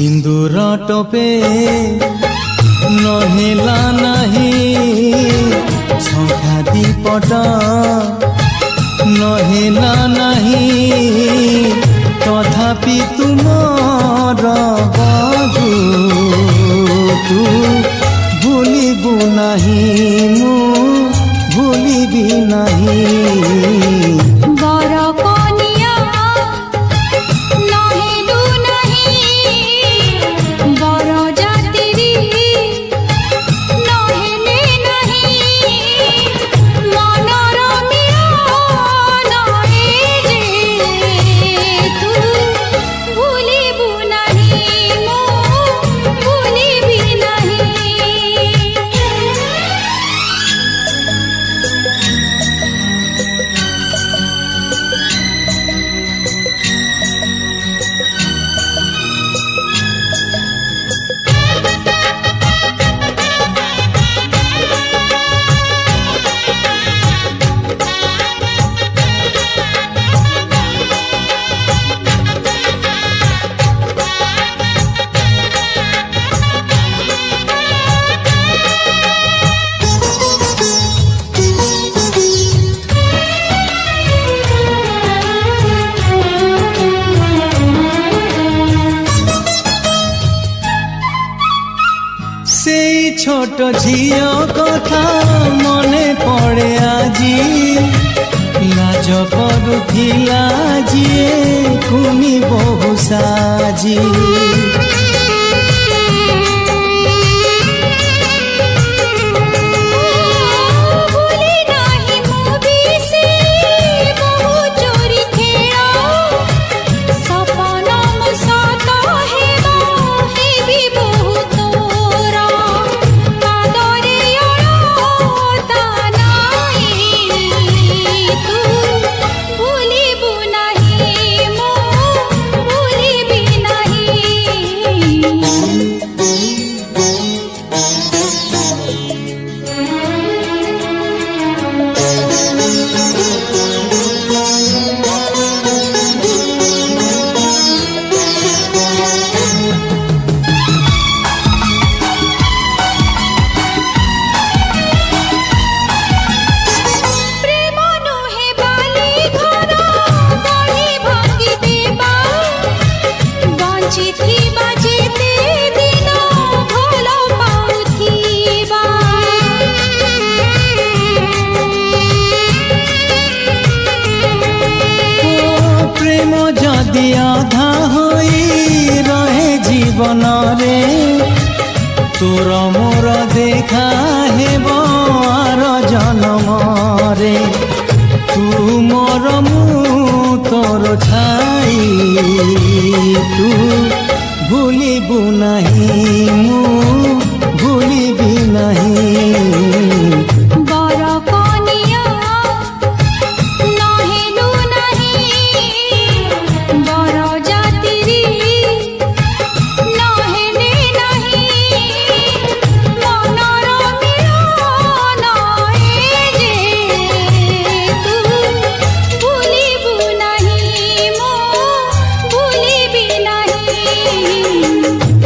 सिंदूर टोपे नहेला नहीं संख्या दीपट नहेला नहीं तथापि तुमर बधू तू भूलिबु नहीं मु भूलिबी नहीं बर कनिया नहेलु नहीं बर जातिरी नहेले नहीं मनर मिलन जे तू भूलिबु नहीं मु भूलिबी नहीं। छोट झियो कथा मने पड़े आजी लाज करुथिला जिए कुनी बहु साजी जदि आधा होई रहे जीवन रे तोर मोर देखा हेब आर जन्म रे तू मोर मु तोर छाई तू भूलिबु नहीं मु भूलिबी नहीं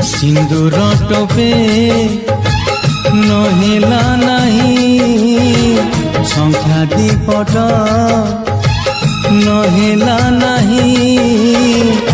सिंदूर टोपे नहेला नहीं संख्या दीपट नहेला नहीं